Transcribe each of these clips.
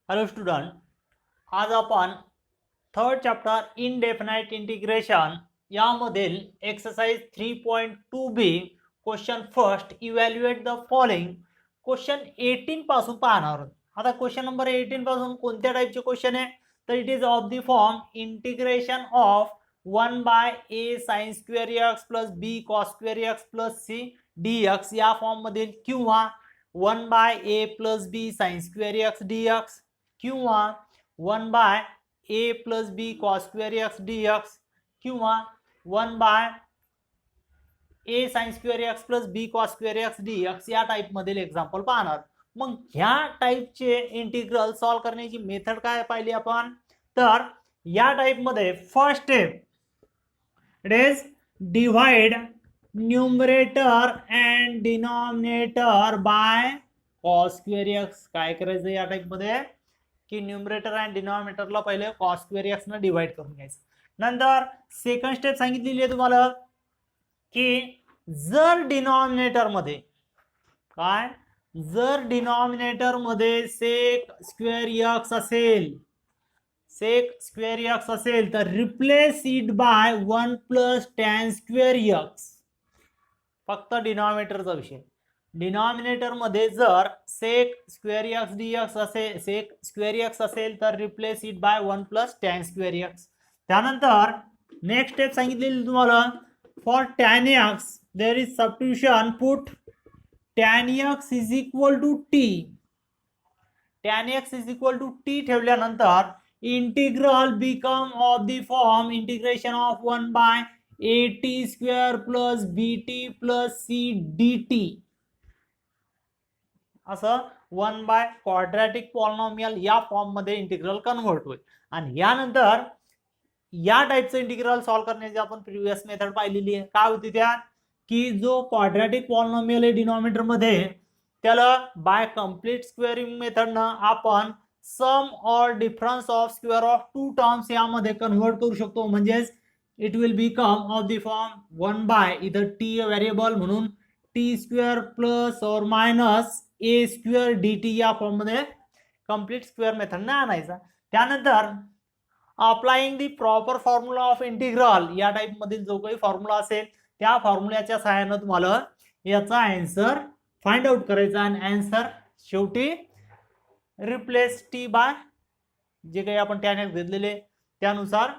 Hello student, आज आपण third chapter indefinite integration यामधील exercise 3.2b question first evaluate the following question 18 पासून पाहणार आहोत. आता क्वेश्चन नंबर 18 पासून कोणत्या टाईपचे क्वेश्चन आहे तर it is of the form integration of 1/a sin square x plus b cos square x plus c dx या फॉर्म मधील किंवा 1/a plus b sin square x dx किंवा 1/a plus b cos square x dx किंवा 1/a sin square x plus b cos square x dx या type मधील example पाहणार. मग ह्या टाइपचे इंटिग्रल सॉल्व करण्याची मेथड काय पाहिली आपण तर या टाइप मध्ये first step it is divide numerator and denominator by cos square x. काय करायचं या टाइप मध्ये की न्यूमरेटर आणि डिनॉमिनेटरला पहिले cos square x ने डिवाइड करून घ्यायचं. नंतर सेकंड स्टेप सांगितलेली आहे तुम्हाला की जर डिनॉमिनेटर मध्ये काय जर डिनॉमिनेटर मध्ये sec square x असेल तर replace it by 1 plus tan square x. फक्त डिनॉमिनेटरचा विषय. डिनॉमिनेटर मध्ये जर sec square x dx असेल तर replace it by 1 plus tan square x. त्यानंतर नेक्स्ट स्टेप सांगितलेली तुम्हाला for tan x there is substitution put tan x is equal to t. tan x is equal to t ठेवल्यानंतर integral become of the form integration of 1/at square plus bt plus c dt असं 1 quadratic polynomial या form मध्ये integral convert होईल. आणि यानंतर या टाइपचं integral solve करण्याची आपण प्रिव्हियस मेथड पाहिलेली आहे. काय होती त्यात की जो क्वाड्रॅटिक पॉलिनॉमियल आहे डिनॉमिनेटर मध्ये त्याला बाय कंप्लीट स्क्वेअरिंग मेथडनं आपण sum or difference of square of two terms यामध्ये कन्वर्ट करू शकतो. म्हणजेच it will become of the form 1 इथं t व्हेरिएबल म्हणून t square plus or minus a square dt या फॉर्म मध्ये कंप्लीट स्क्वेअर मेथडने आणायचा. त्यानंतर applying the proper formula of integral या टाइप मधील जो काही फॉर्म्युला असेल त्या फॉर्म्युल्याच्या सहाय्याने तुम्हाला याचा आन्सर फाइंड आउट करायचा आणि आन्सर शेवटी रिप्लेस t बाय जे काही आपण त्याने घेतलेले त्यानुसार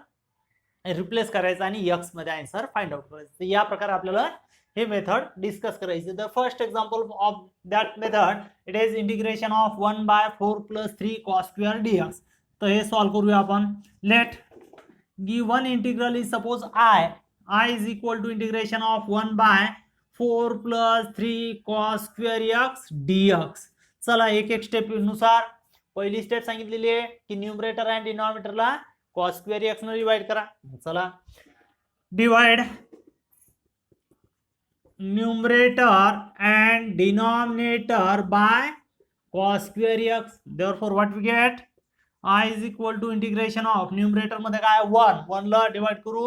रिप्लेस करायचं आणि x मध्ये आन्सर फाइंड आउट करायचं. या प्रकारे आपल्याला हे मेथड डिस्कस करायची. The first example of that method it is integration of 1/4 plus 3 cos square dx. तर हे सॉल्व करूया आपण. Let given integral is suppose i is equal to integration of 1/4 plus 3 cos square x dx. चला एक एक step नुसार पहिली step सांगितलेली आहे की न्यूमरेटर आणि डिनॉमिनेटरला cos square x ने डिवाइड करा. चला divide numerator and denominator by cos square x. Therefore what we get I is equal to integration of numerator मध्ये काय 1 ला डिवाइड करू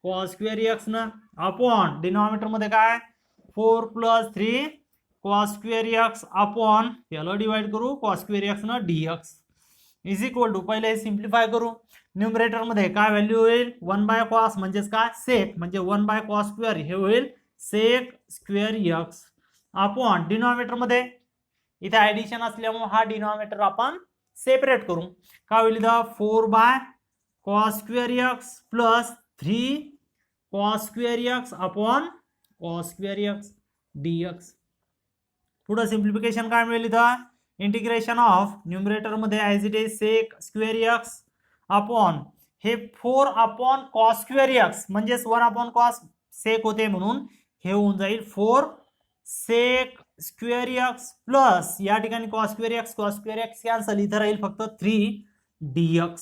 cos square x न अपॉन डिनॉमिनेटर मध्ये काय 4 plus 3 cos square x upon याला डिवाइड करू cos square x न dx इज इक्वल टू पहिले सिंप्लिफाय करू. न्यूमरेटर मध्ये काय व्हॅल्यू होईल 1/cos म्हणजेच काय sec म्हणजे 1/cos स्क्वेअर हे होईल sec square x upon denominator मध्ये इथे ऍडिशन असल्यामुळे हा डिनॉमिनेटर आपण सेपरेट करू. काय होईल इथं 4/cos square x plus 3 cos square x upon cos square x dx. पुढे सिंप्लिफिकेशन काय मिळेल इथं इंटिग्रेशन ऑफ न्यूमरेटर मध्ये as it is sec square x upon हे 4 अपॉन cos square x म्हणजेच 1 अपॉन cos sec होते म्हणून हे होऊन जाईल 4 sec square x प्लस या ठिकाणी cos square x कॅन्सल इथं राहील फक्त 3 dx.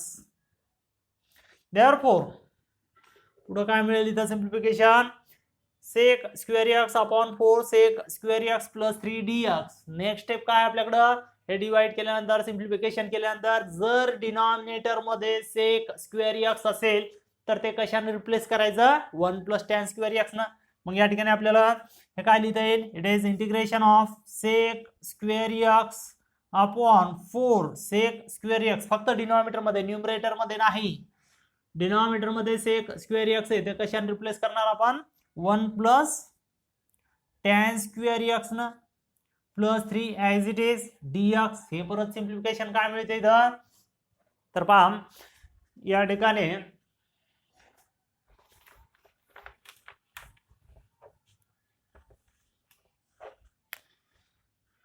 देयरफॉर पुढे काय मिळेल इथं सिंप्लिफिकेशन sec square x upon 4 sec square x plus 3 dx. Next step काय आपल्याकडं हे डिवाइड केल्यानंतर सिंप्लिफिकेशन केल्यानंतर जर डिनॉमिनेटर मध्ये sec square x असेल तर ते कशाने रिप्लेस करायचं 1 plus tan square x ना. मग या ठिकाणी आपल्याला हे काय लिहिता येईल it is integration of sec square x upon 4 sec square x, फक्त डिनॉमिनेटर मध्ये, न्यूमरेटर मध्ये नाही. डिनॉमिनेटर मध्ये सेक स्क्वेअर एक्स आहे, ते कशाने रिप्लेस करणार आपण? 1 प्लस टॅन स्क्वेअर एक्स न plus 3 as it is dx. हे परत सिम्प्लिफिकेशन काय मिळते इथं? तर पहा या ठिकाणी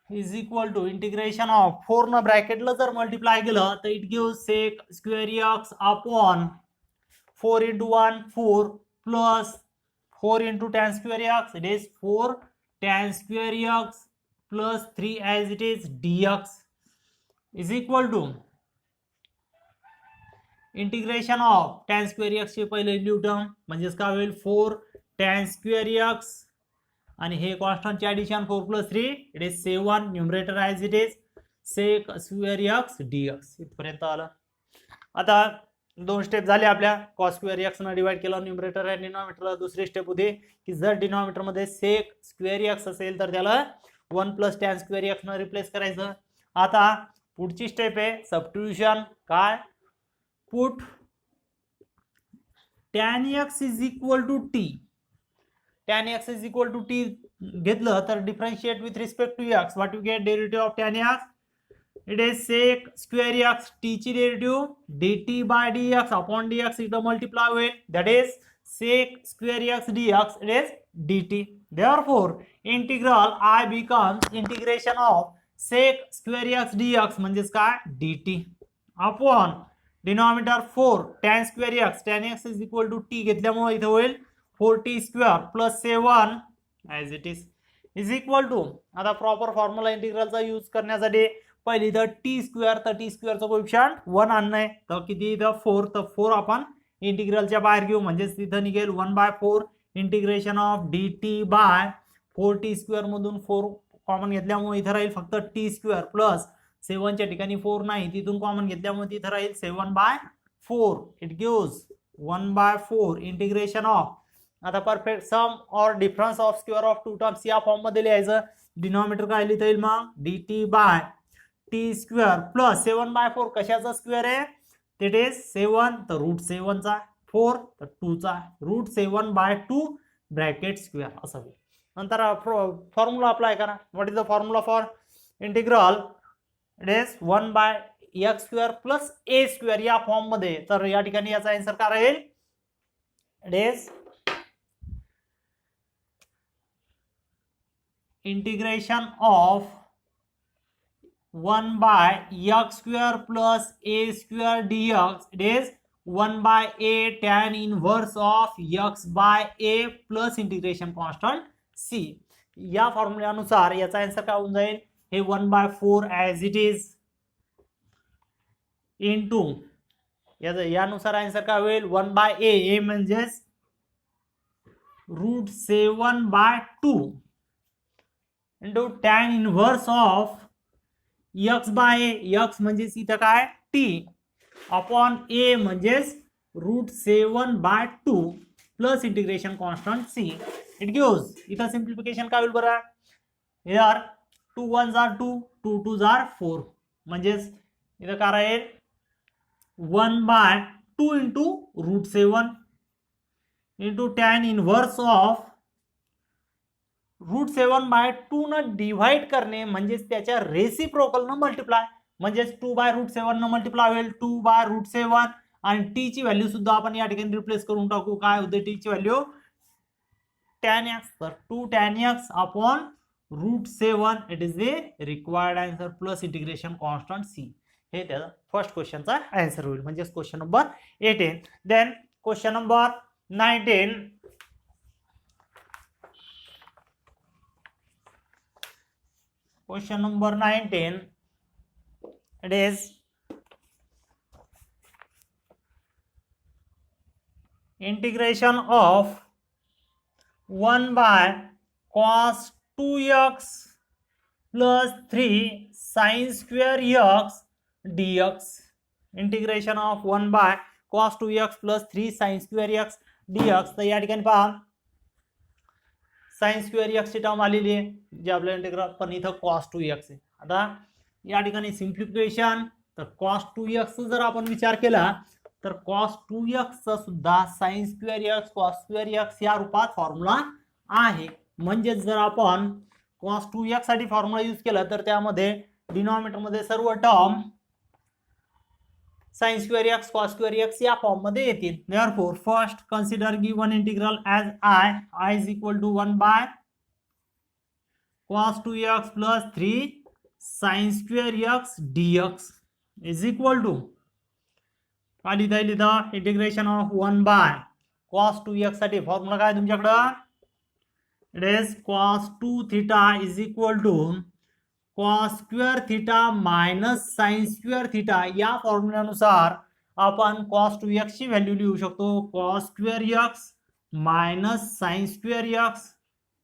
is equal to integration of 4 न ब्रॅकेटला जर मल्टिप्लाय केलं तर it give sec square x upon 4 into 1 4 plus 4 into tan square x, it is 4 tan square x plus 3 as it is dx is equal to integration of tan square x ची पहिले new term म्हणजेच काय होईल 4 tan square x आणि हे कॉन्स्टंटचे addition 4 plus 3 it is 7 numerator as it is sec square x dx. इथपर्यंत आलं. आता दोन स्टेप झाले आपल्या. cos स्क्वेअर एक्स न डिवाइड केलं न्यूमरेटर आणि डिनॉमिनेटरला. दुसरी स्टेप होती की जर डिनॉमिनेटर मध्ये सेक स्क्वेअर एक्स असेल तर त्याला 1 प्लस टॅन स्क्वेअर एक्स न रिप्लेस करायचं. आता पुढची स्टेप आहे सबस्टिट्यूशन. काय? Put tan x is equal to t. Tan x is equal to t घेतलं तर differentiate with respect to x. What you get? Derivative of tan x it is sec square x t ची derivative dt by dx upon dx इथं multiply होईल. that is sec square x dx it is dt. therefore integral I becomes integration of sec square x dx म्हणजेच काय? dt upon denominator 4 tan square x. tan x is equal to t घेतल्यामुळे इथं होईल 4t square plus 7 as it is equal to. आता proper formula इंटिग्रलचा use करण्यासाठी पहिली तर T square, तर टी स्क्वेअरचं कोएफिशियंट 1 आणणं आहे. तर किती इथं 4, तर 4 आपण इंटिग्रलच्या बाहेर घेऊ म्हणजेच तिथं निघेल 1/4 integration of dt by 4t square मधून 4 कॉमन घेतल्यामुळे इथं राहील फक्त टी स्क्वेअर प्लस 7 च्या ठिकाणी 4 नाही तिथून कॉमन घेतल्यामुळे तिथं राहील 7/4. It gives 1/4 integration of. आता perfect sum or difference of square of two terms या फॉर्म मध्ये लिहायचं. डिनॉमिनेटर काय लिहिता येईल मग? dt by t square plus 7/4 कशाचा स्क्वेअर आहे? इट इज 7 तर रूट 7 चा, 4 तर 2 चा, रूट 7/2 ब्रॅकेट स्क्वेअर असं होईल. नंतर फॉर्म्युला अप्लाय करा. What is the formula for integral? It is 1/x square plus a square या फॉर्म मध्ये. तर या ठिकाणी याचा आन्सर काय राहील? It is integration of 1/x square plus a square dx. it is 1/a tan inverse of x by a plus integration constant c. या फॉर्म्युल्यानुसार याचा आन्सर काय होऊन जाईल? हे 1/4 ॲज इट इज इनटू यानुसार आन्सर काय होईल? 1/a म्हणजेच root 7/2 into tan inverse of x by x म्हणजेच इथं काय? t अपॉन a म्हणजेच root 7/2 plus integration constant c. It gives. इथं सिम्प्लिफिकेशन काय होईल बरं? Here 2 1s are 2, 2 2s are 4 म्हणजेच इथं काय राहील? 1/2 into root 7 into tan inverse of root 7/2 न डिवाइड करणे म्हणजेच त्याच्या रेसिप्रोकल न मल्टिप्लाय म्हणजेच 2/√7 न मल्टिप्लाय होईल 2/√7 आणि टी ची व्हॅल्यू सुद्धा आपण या ठिकाणी रिप्लेस करून टाकू. काय होते टी ची व्हॅल्यू? tan x. तर 2 tan x अपॉन root 7 it is the required answer plus integration constant c. हे त्याचा फर्स्ट क्वेश्चनचा आन्सर होईल म्हणजेच question number 18. Then question number 19. Question number 19. It is integration of 1/cos 2x plus 3 sin square x dx. Integration of 1/cos 2x plus 3 sin square x dx. तर या ठिकाणी पहा sine square x ची term आलेली आहे जे आपल्या integral, पण इथं cos 2x आहे. आता या ठिकाणी सिम्प्लिफिकेशन, तर cos 2x जर आपण विचार केला तर cos 2x चा सुद्धा sin square x cos square x या रूपात फॉर्म्युला आहे. म्हणजे जर आपण cos 2x साठी फॉर्म्युला यूज केला तर त्यामध्ये डिनॉमिनेटर मध्ये सर्व term sin square x cos square x या फॉर्म मध्ये येतील. Therefore first consider given integral as I is equal to 1 by cos 2x plus 3 sin square x dx is equal to काय लिहिता येईल इथं integration of 1 by cos 2x साठी formula काय तुमच्याकडं, it is cos 2 theta is equal to cos square theta minus sin square theta. या फॉर्म्युल्यानुसार आपण cos 2x ची व्हॅल्यू लिहू शकतो cos square x minus sin square x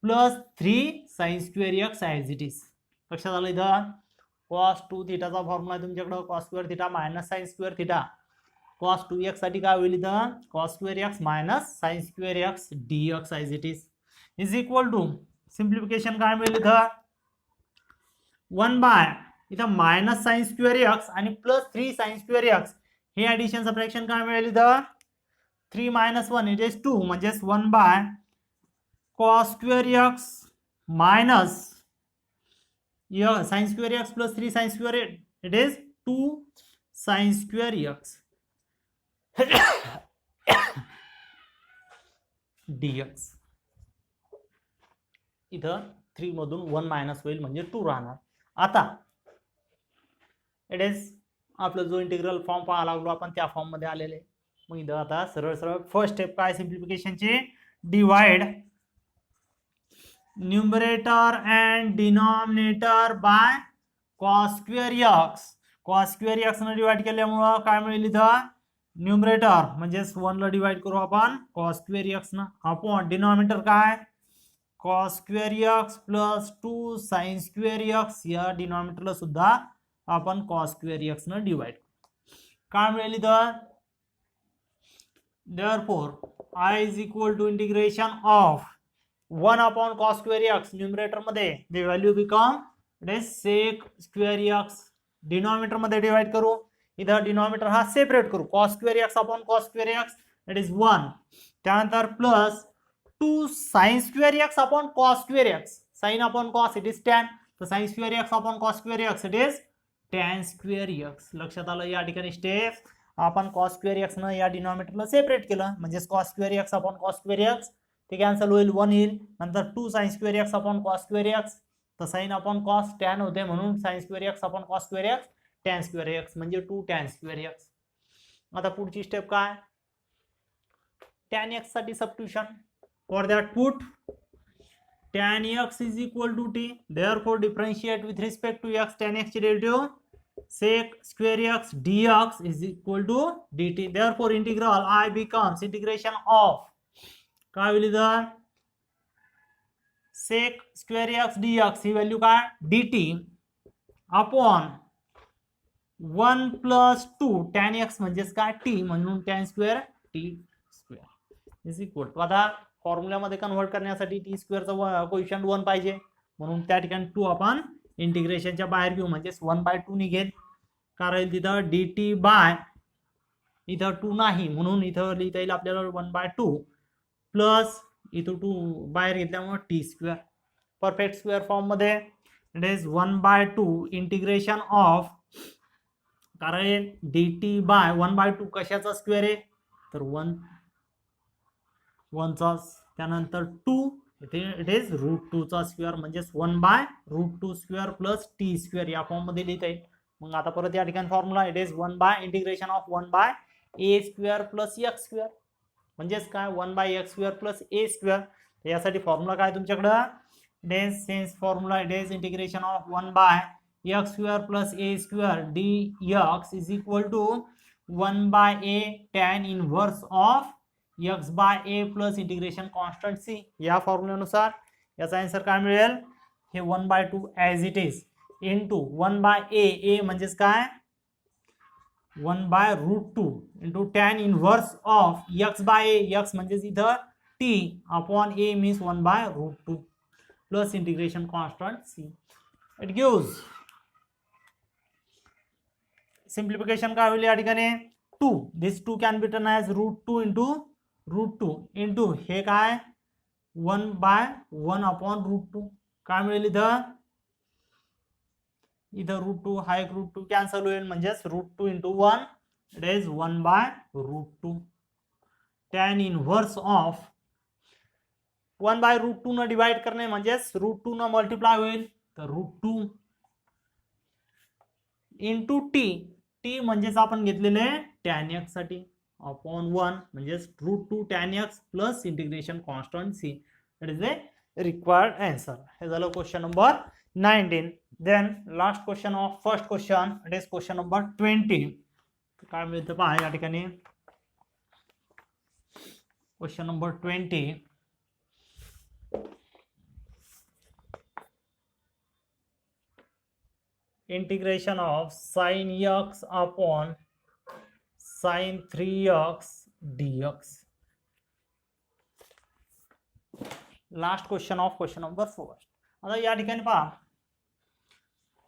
plus 3 sin square x as it is. लक्षात आलं इथं cos 2 थीटाचा formula आहे तुमच्याकडे cos square theta minus sin square theta. cos 2x साठी काय होईल इथं cos square x minus sin square x dx as it is equal to simplification काय मिळेल इथं 1 बाय इथं मायनस sin स्क्वेअर x आणि प्लस 3 sin स्क्वेअर x हे ऍडिशन सबट्रॅक्शन काय मिळेल इथं 3 minus 1 इट इज 2 म्हणजेच 1 by cos square x minus sin square x plus 3 sin square it is 2 sin square x dx. इथं 3 मधून 1 minus होईल म्हणजे 2 राहणार. आता इट इज आपलं जो इंटिग्रल फॉर्म पाहा लागलो आपण त्या फॉर्म मध्ये आलेले. मग इथं आता सरळ सरळ फर्स्ट स्टेप काय सिम्प्लिफिकेशनची, divide numerator and denominator by cos square x. cos square x ने डिवाइड केल्यामुळं काय मिळेल इथं न्यूमरेटर म्हणजेच 1 ला डिवाइड करू आपण cos स्क्वेअर x न अपॉन डिनॉमिनेटर काय cos square x plus 2 sin square x. या डिनॉमिनेटरला सुद्धा आपण cos स्क्वेअर x न डिवाइड काय मिळेल इथं therefore I is equal to integration of 1 upon cos square x numerator मध्ये the value become it is sec square x. Denominator मध्ये divide करू इधर डिनॉमिनेटर हा सेपरेट करू cos square x upon cos square x it is 1. त्यानंतर plus 2 sin square x upon cos square x. sin upon cos it is tan, तर sin square x upon cos square x it is tan square x. लक्षात आलं या ठिकाणी step आपण cos square x न या डिनॉमिनेटरला separate केलं म्हणजे cos square x upon cos square x ते कॅन्सल होईल 1 येईल. नंतर 2 sin square x upon cos square x, तर sin अपॉन cos tan होते म्हणून sin square x upon cos square x tan square x म्हणजे 2 tan स्क्वेअर x. आता पुढची स्टेप काय tan x साठी substitution. For that put tan x is equal to t. Therefore differentiate with respect to x tan x ची derivative sec square x dx is equal to dt. Therefore integral I becomes integration of काय होईल इथं sec square x dx ही value काय dt upon 1 plus 2 tan x म्हणजेच काय t म्हणून tan square t square is equal to. आता फॉर्म्युल्यामध्ये कन्वर्ट करण्यासाठी t स्क्वेअरचा कोएफिशिएंट 1 पाहिजे म्हणून त्या ठिकाणी 2 आपण इंटिग्रेशनच्या बाहेर घेऊ म्हणजेच 1/2 निघेल. कारण तिथं dt बाय इथं 2 नाही म्हणून इथं लिहिता येईल आपल्याला 1/2 प्लस इथं 2 बाहेर घेतल्यामुळे t square. Perfect square form मध्ये इट इज 1/2 इंटिग्रेशन ऑफ कारण dt बाय 1/2 कशाचा स्क्वेअर आहे तर 1 चा, त्यानंतर 2 इथे इट इज √2 चा स्क्वेअर म्हणजेच 1/√2 स्क्वेअर प्लस t स्क्वेअर या फॉर्म मध्ये लिहिता येईल. मग आता परत या ठिकाणी formula it is 1 by integration of 1 by a square plus x square म्हणजेच काय 1 by x square plus a square. यासाठी फॉर्म्युला काय तुमच्याकडे it is sense formula it is integration of 1 by x square plus a square dx is equal to 1 by a tan inverse of x by a plus integration constant c. या फॉर्म्युल्यानुसार याचा answer काय मिळेल हे 1/2 as it is into 1 by a म्हणजेच काय 1/√2 into tan inverse of x by a, x म्हणजेच इथं t upon a means 1/√2 plus integration constant c. It gives simplification काय होईल या ठिकाणी 2, this 2 can be turn as √2 into √2 into हे काय 1/1/√2 काय मिळेल इथं √2 हा एक √2 कॅन्सल होईल म्हणजेच √2 into 1 it is 1/√2 tan inverse of 1/√2 न डिवाइड करणे म्हणजेच √2 न मल्टिप्लाय होईल तर √2 इंटू टी म्हणजेच आपण घेतलेले tan x साठी अपॉन 1 म्हणजेच √2 tan x plus integration constant c it is a required answer. हे झालं question number 19. Then last question of first question it is question number 20. काय मिळतं पहा या ठिकाणी question number 20. Integration of sin x upon sin 3x dx. Last question of question number 4. आता या ठिकाणी पहा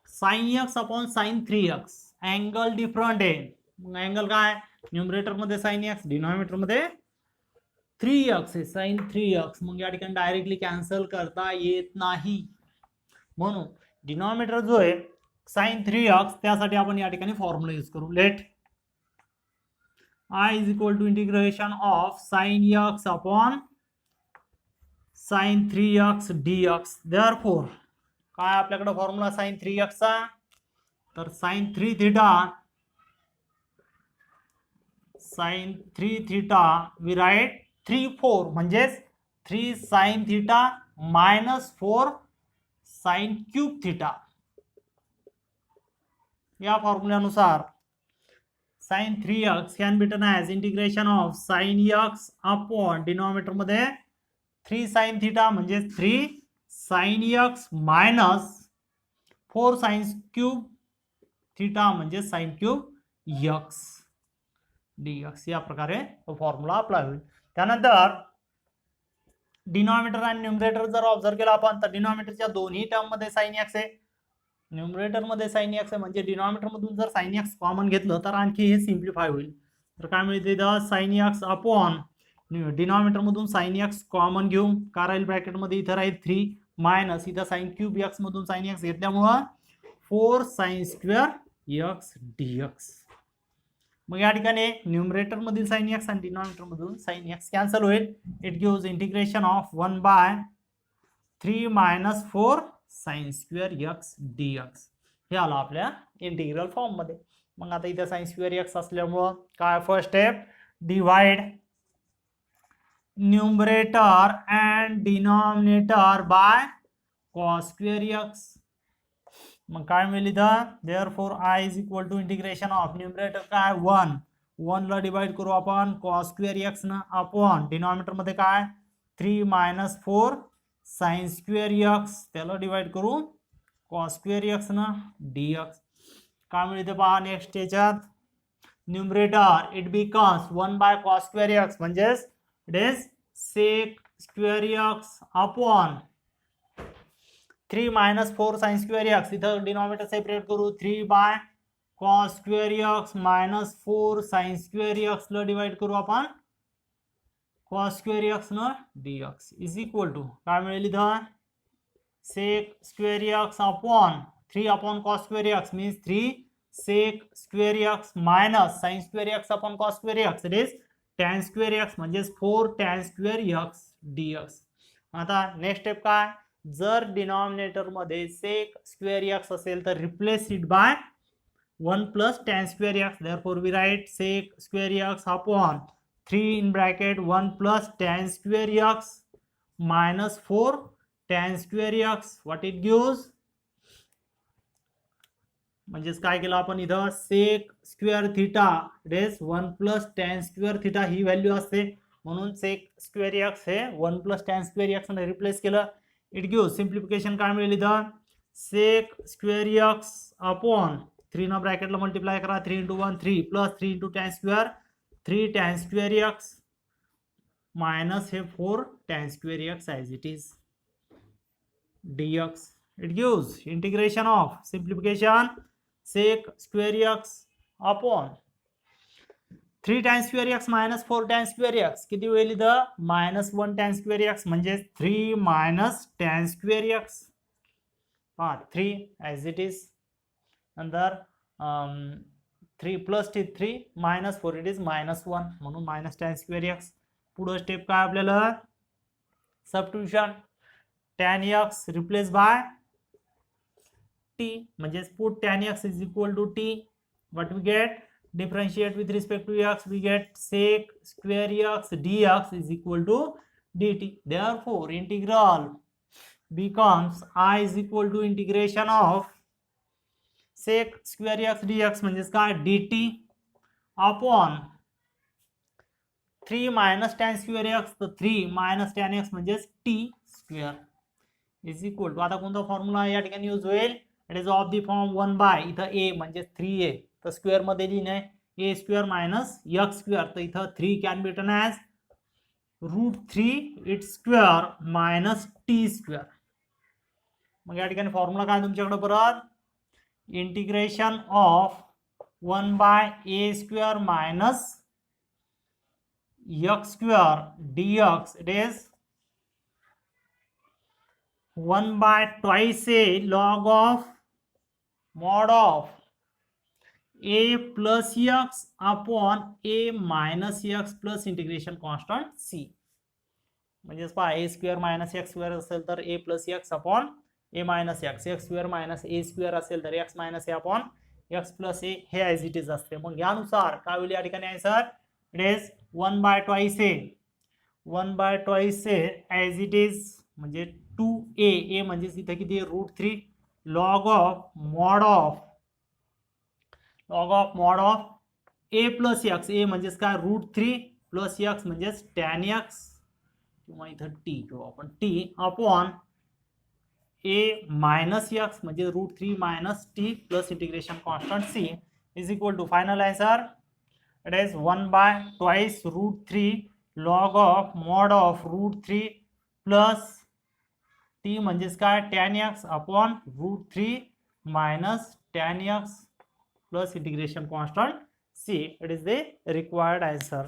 sin x upon sin 3x angle different आहे. मग अँगल काय न्यूमरेटर मध्ये sin x डिनॉमिनेटर मध्ये 3x आहे sin 3x. मग या ठिकाणी डायरेक्टली कॅन्सल करता येत नाही म्हणून डिनॉमिनेटर जो आहे sin 3x त्यासाठी आपण या ठिकाणी फॉर्म्युला यूज करू. Let I is equal to integration of sin x upon sin 3x dx. Therefore काय आपल्याकडे फॉर्म्युला sin 3x चा तर sin 3 थीटा वी राईट 3/4 म्हणजेच 3 sin theta minus 4 sin cube theta. या फॉर्म्युल्यानुसार sin 3x can be turn as integration of sin x upon denominator मध्ये 3 sin theta म्हणजे 3 sin x minus 4 sin cube theta म्हणजे sin cube x dx. या प्रकारे तो formula apply होईल. त्यानंतर denominator आणि न्यूमरेटर जर ऑब्झर्व केला आपण तर डिनॉमिनेटरच्या दोन्ही टर्म मध्ये sin x आहे न्यूमरेटर मध्ये sin x आहे म्हणजे डिनॉमिनेटर मधून जर sin x कॉमन घेतलं तर आणखी हे सिम्प्लिफाय होईल. तर काय मिळते इथं sin x अपॉन डिनॉमिनेटर मधून sin x कॉमन घेऊ काय राहील ब्रॅकेट मध्ये इथं राहील 3 मायनस इथं sin क्यूब x मधून sin x घेतल्यामुळं 4 sin स्क्वेअर x dx. मग या ठिकाणी न्यूमरेटर मधील sin x आणि डिनॉमिनेटर मधून sin x कॅन्सल होईल. It gives integration of 1/3 minus 4 sin square x dx. हे आलं आपल्या इंटिग्रल फॉर्म मध्ये. मग आता इथे sin स्क्वेअर x असल्यामुळं काय first step divide numerator and denominator by cos square x. मग काय मिळेल इथं therefore I is equal to integration of numerator काय 1 ला डिवाइड करू आपण cos स्क्वेअर x न अपॉन डिनॉमिनेटर मध्ये काय 3 मायनस 4 sin स्क्वेअर x त्याला डिवाइड करू cos स्क्वेअर x न dx. काय मिळते पहा नेक्स्ट याच्यात numerator it becomes 1/cos square x म्हणजेच it is sec square x upon 3 minus 4 sin square x. इथं डिनॉमिनेटर सेपरेट करू 3/cos square x minus 4 sin square x ला डिवाइड करू आपण cos स्क्वेअर x न dx इज इक्वल टू काय मिळेल इथं sec square x upon 3/cos square x means 3 sec square x minus sin square x upon cos square x it is tan square x म्हणजेच 4 tan square x dx. आता next step काय जर denominator मध्ये sec square x असेल तर replace it by 1 plus tan square x. Therefore we write sec square x upon 3 in bracket 1 plus tan square x minus 4 tan square x what it gives. म्हणजेच काय केलं आपण इथं sec square theta it is 1 plus tan square theta ही value असते म्हणून sec square x हे 1 plus tan square x ने रिप्लेस केलं. इट गिव्स सिम्प्लिफिकेशन काय मिळेल इथं sec स्क्वेअर x अपॉन 3 ना ब्रॅकेटला मल्टिप्लाय करा 3 × 1 3 plus 3 × tan square 3 tan square x minus हे 4 tan square x as it is dx. It gives integration of simplification sec square x upon 3 tan square x minus 4 tan square x किती होईल इथं -1 tan square x म्हणजे 3 minus tan square x 3 as it is नंतर 3 plus 3 minus 4 it is -1 म्हणून minus tan square x. पुढं step काय आपल्याला substitution tan x replace by t म्हणजे put tan x is equal to t. What we get? Differentiate with respect to x, we get sec square x dx is equal to dt. Therefore integral becomes I is equal to integration of sec square x dx म्हणजे काय dt upon 3 minus tan square x, तर 3 minus tan x म्हणजे t square is equal to, आता कोणता formula या ठिकाणी use होईल, it is of the form 1 by इथं a म्हणजे 3a, तर स्क्वेअर मध्ये लिहिणे a square minus x square, तर इथं 3 can be written as √3 its square minus t square. मग या ठिकाणी फॉर्म्युला काय तुमच्याकडे परत integration of 1 by a square minus x square dx, it is 1 by twice a log of mod of a plus x upon a minus x plus integration constant c. म्हणजे पहा a square minus x square असेल तर a plus x upon a minus x, x square minus a square असेल तर x minus a upon x plus a हे as it is असते. मग यानुसार काय होईल या ठिकाणी answer, it is 1 by twice a, 1 by twice a as it is म्हणजे 2a, a म्हणजे इथे किती √3 log of mod of a plus x, a म्हणजेच काय √3 प्लस x म्हणजेच tan x किंवा इथं t किंवा आपण t upon a minus x म्हणजे √3 minus t plus integration constant c is equal to final answer, it is 1 by twice √3 log of mod of √3 plus t म्हणजेच काय tan x upon √3 minus tan x plus integration constant c. It is the required answer.